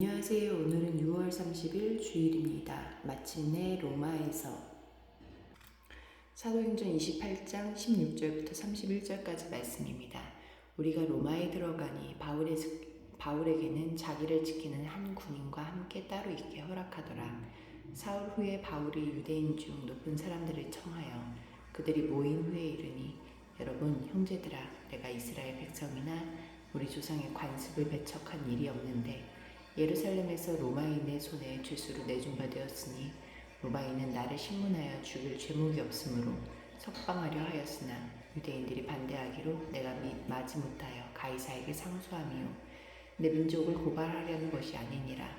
안녕하세요. 오늘은 6월 30일 주일입니다. 마침내 로마에서 사도행전 28장 16절부터 31절까지 말씀입니다. 우리가 로마에 들어가니 바울에게는 자기를 지키는 한 군인과 함께 따로 있게 허락하더라. 사흘 후에 바울이 유대인 중 높은 사람들을 청하여 그들이 모인 후에 이르니, 여러분 형제들아, 내가 이스라엘 백성이나 우리 조상의 관습을 배척한 일이 없는데 예루살렘에서 로마인의 손에 죄수로 내준바 되었으니 로마인은 나를 신문하여 죽일 죄목이 없으므로 석방하려 하였으나 유대인들이 반대하기로 내가 마지못하여 가이사에게 상소함이요 내 민족을 고발하려는 것이 아니니라.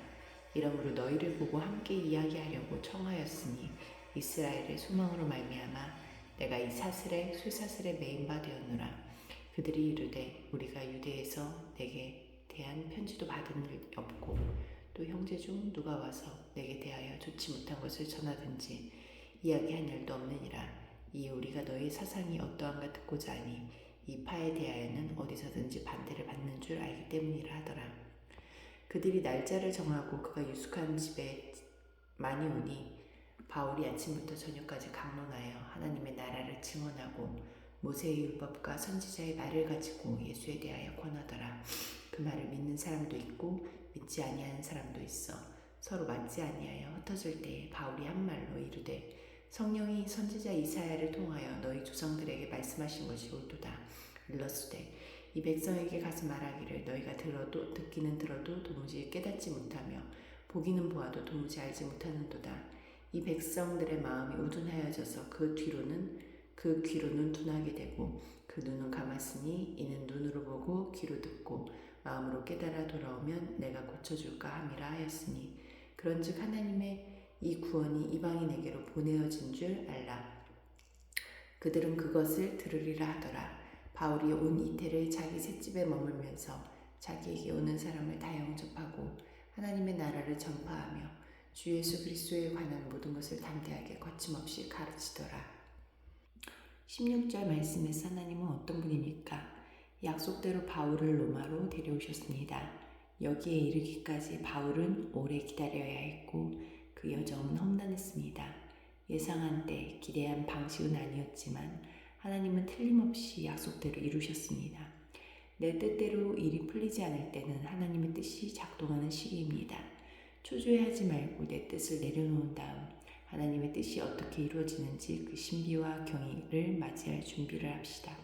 이러므로 너희를 보고 함께 이야기하려고 청하였으니 이스라엘의 소망으로 말미암아 내가 이 쇠사슬에 매인 바 되었노라. 그들이 이르되 우리가 유대에서 내게 대한 편지도 받은 일 없고 또 형제 중 누가 와서 내게 대하여 좋지 못한 것을 전하든지 이야기한 일도 없느니라. 이에 우리가 너희 사상이 어떠한가 듣고자 하니 이 파에 대하여는 어디서든지 반대를 받는 줄 알기 때문이라 하더라. 그들이 날짜를 정하고 그가 유숙한 집에 많이 오니 바울이 아침부터 저녁까지 강론하여 하나님의 나라를 증언하고 모세의 율법과 선지자의 말을 가지고 예수에 대하여 권하더라. 그 말을 믿는 사람도 있고 믿지 아니하는 사람도 있어. 서로 맞지 아니하여 흩어질 때에 바울이 한 말로 이르되 성령이 선지자 이사야를 통하여 너희 조상들에게 말씀하신 것이 옳도다. 일러스되 이 백성에게 가서 말하기를 너희가 듣기는 들어도 도무지 깨닫지 못하며 보기는 보아도 도무지 알지 못하는도다. 이 백성들의 마음이 우둔하여져서 그 귀로는 둔하게 되고 그 눈은 감았으니 이는 눈으로 보고 귀로 듣고 마음으로 깨달아 돌아오면 내가 고쳐줄까 함이라 하였으니 그런즉 하나님의 이 구원이 이방인에게로 보내어진 줄 알라. 그들은 그것을 들으리라 하더라. 바울이 온 이태를 자기 셋집에 머물면서 자기에게 오는 사람을 다 영접하고 하나님의 나라를 전파하며 주 예수 그리스도에 관한 모든 것을 담대하게 거침없이 가르치더라. 16절 말씀에서 하나님은 어떤 분입니까? 약속대로 바울을 로마로 데려오셨습니다. 여기에 이르기까지 바울은 오래 기다려야 했고 그 여정은 험난했습니다. 예상한 때 기대한 방식은 아니었지만 하나님은 틀림없이 약속대로 이루셨습니다. 내 뜻대로 일이 풀리지 않을 때는 하나님의 뜻이 작동하는 시기입니다. 초조해하지 말고 내 뜻을 내려놓은 다음 하나님의 뜻이 어떻게 이루어지는지 그 신비와 경이를 맞이할 준비를 합시다.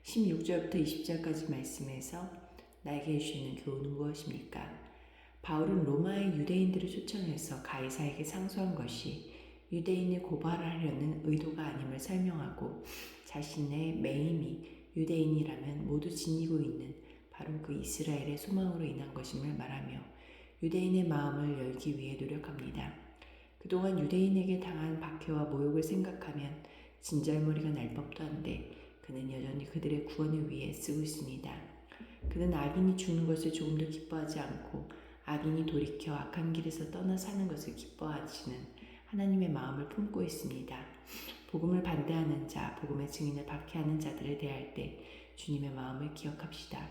16절부터 20절까지 말씀에서 나에게 주시는 교훈은 무엇입니까? 바울은 로마의 유대인들을 초청해서 가이사에게 상소한 것이 유대인을 고발하려는 의도가 아님을 설명하고 자신의 매임이 유대인이라면 모두 지니고 있는 바로 그 이스라엘의 소망으로 인한 것임을 말하며 유대인의 마음을 열기 위해 노력합니다. 그동안 유대인에게 당한 박해와 모욕을 생각하면 진절머리가 날 법도 한데 그는 여전히 그들의 구원을 위해 쓰고 있습니다. 그는 악인이 죽는 것을 조금도 기뻐하지 않고 악인이 돌이켜 악한 길에서 떠나 사는 것을 기뻐하시는 하나님의 마음을 품고 있습니다. 복음을 반대하는 자, 복음의 증인을 박해하는 자들을 대할 때 주님의 마음을 기억합시다.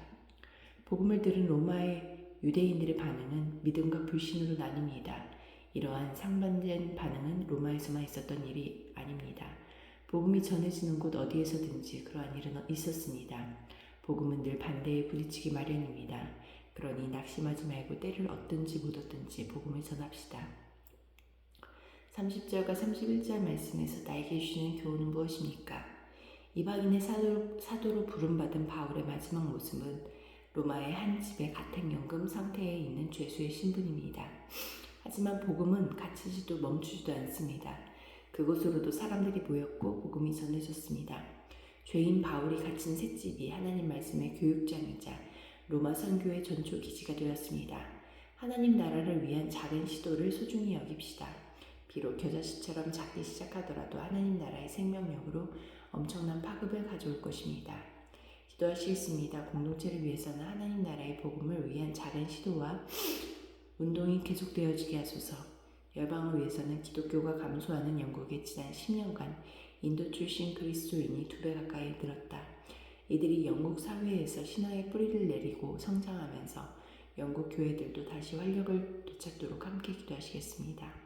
복음을 들은 로마의 유대인들의 반응은 믿음과 불신으로 나뉩니다. 이러한 상반된 반응은 로마에서만 있었던 일이 아닙니다. 복음이 전해지는 곳 어디에서든지 그러한 일은 있었습니다. 복음은 늘 반대에 부딪히기 마련입니다. 그러니 낙심하지 말고 때를 얻든지 못 얻든지 복음을 전합시다. 30절과 31절 말씀에서 나에게 주시는 교훈은 무엇입니까? 이방인의 사도로 부름받은 바울의 마지막 모습은 로마의 한 집의 가택연금 상태에 있는 죄수의 신분입니다. 하지만 복음은 갇히지도 멈추지도 않습니다. 그곳으로도 사람들이 모였고 복음이 전해졌습니다. 죄인 바울이 갇힌 셋집이 하나님 말씀의 교육장이자 로마 선교의 전초 기지가 되었습니다. 하나님 나라를 위한 작은 시도를 소중히 여깁시다. 비록 겨자씨처럼 작게 시작하더라도 하나님 나라의 생명력으로 엄청난 파급을 가져올 것입니다. 기도하시겠습니다. 공동체를 위해서는 하나님 나라의 복음을 위한 작은 시도와 운동이 계속되어지게 하소서. 열방을 위해서는 기독교가 감소하는 영국에 지난 10년간 인도 출신 그리스도인이 2배 가까이 늘었다. 이들이 영국 사회에서 신앙의 뿌리를 내리고 성장하면서 영국 교회들도 다시 활력을 되찾도록 함께 기도하시겠습니다.